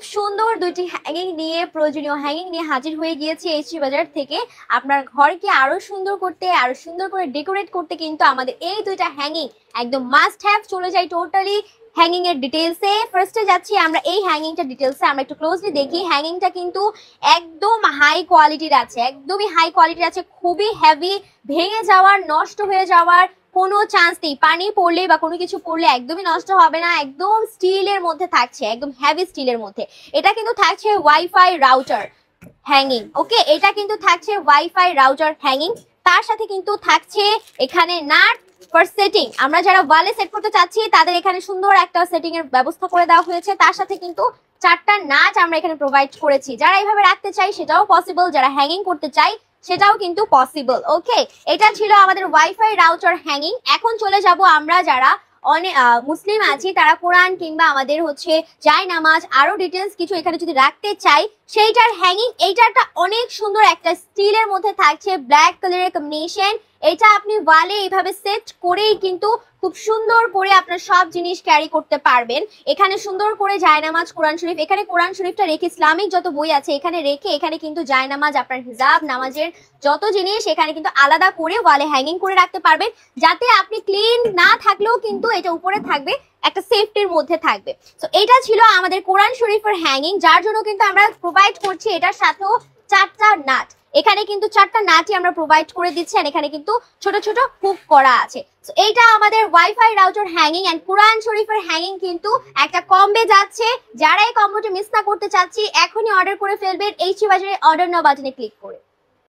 খুব সুন্দর দুইটি হ্যাঙ্গিং নিয়ে, প্রয়োজনীয় হ্যাঙ্গিং নিয়ে হাজির হয়ে গিয়েছি এইচপি বাজার থেকে। আপনার ঘরকে আরো সুন্দর করতে, আরো সুন্দর করে ডেকোরেট করতে কিন্তু আমাদের এই দুইটা হ্যাঙ্গিং একদম মাস্ট হ্যাভ। চলে যাই টোটালি হ্যাঙ্গিং এর ডিটেলসে। ফার্স্টে যাচ্ছি আমরা এই হ্যাঙ্গিংটা ডিটেলসে, আমরা একটু ক্লোজলি দেখি। হ্যাঙ্গিংটা কিন্তু একদম হাই কোয়ালিটির আছে, একদমই হাই কোয়ালিটির আছে, খুবই হেভি। ভেঙে যাওয়ার, নষ্ট হয়ে যাওয়ার কোনো চান্স নেই। পানি পড়লে বা কোনো কিছু পড়লে একদমই নষ্ট হবে না। একদম স্টিলের মধ্যে থাকছে, একদম হেভি স্টিলের মধ্যে। এটা কিন্তু থাকছে ওয়াইফাই রাউটার হ্যাঙ্গিং। ওকে, এটা কিন্তু থাকছে ওয়াইফাই রাউটার হ্যাঙ্গিং। তার সাথে কিন্তু থাকছে এখানে নাট ফর সেটিং। আমরা যারা ওয়ালে সেট করতে চাচ্ছি তাদের এখানে সুন্দর একটা সেটিং এর ব্যবস্থা করে দেওয়া হয়েছে। তার সাথে কিন্তু 4টা নাট আমরা এখানে প্রোভাইড করেছি। যারা এইভাবে রাখতে চাই সেটাও পসিবল, যারা হ্যাঙ্গিং করতে চাই সেটাও কিন্তু পসিবল। ওকে, এটা ছিল আমাদের ওয়াইফাই রাউটার হ্যাঙ্গিং। এখন চলে যাব আমরা যারা অনেক মুসলিম আছি, তারা কোরআন কিংবা আমাদের হচ্ছে জায় নামাজ আরো ডিটেলস কিছু এখানে যদি রাখতে চাই সেইটার হ্যাঙ্গিং। এইটাটা অনেক সুন্দর একটা স্টিলের মধ্যে থাকছে, ব্ল্যাক কালারের কম্বিনেশন। এটা আপনি ওয়ালে এইভাবে সেট করেই কিন্তু খুব সুন্দর করে আপনার সব জিনিস ক্যারি করতে পারবেন। এখানে সুন্দর করে জায়নামাজ, কোরআন শরীফ, এখানে কোরআন শরীফটা রেখে ইসলামিক যত বই আছে এখানে রেখে, এখানে কিন্তু জায়নামাজ, আপনার হিজাব, নামাজের যত জিনিস এখানে কিন্তু আলাদা করে ওয়ালে হ্যাঙ্গিং করে রাখতে পারবেন, যাতে আপনি ক্লিন না থাকলেও কিন্তু এটা উপরে থাকবে, একটা সেফটির মধ্যে থাকবে। তো এটা ছিল আমাদের কোরআন শরীফের হ্যাঙ্গিং, যার জন্য কিন্তু আমরা প্রোভাইড করছি এটার সাথেও 4টা নাট। এখানে কিন্তু 4টা নাটই আমরা প্রোভাইড করে দিচ্ছি, আর এখানে কিন্তু ছোট ছোট হুক করা আছে। তো এইটা আমাদের ওয়াইফাই রাউটার হ্যাঙ্গিং এন্ড কোরআন শরীফের হ্যাঙ্গিং কিন্তু একটা কম্বে যাচ্ছে। যারা এই কম্বোটা মিস না করতে চাচ্ছি এখনই অর্ডার করে ফেলবেন এইচপি বাজারে অর্ডার নাও বাটনে ক্লিক করে।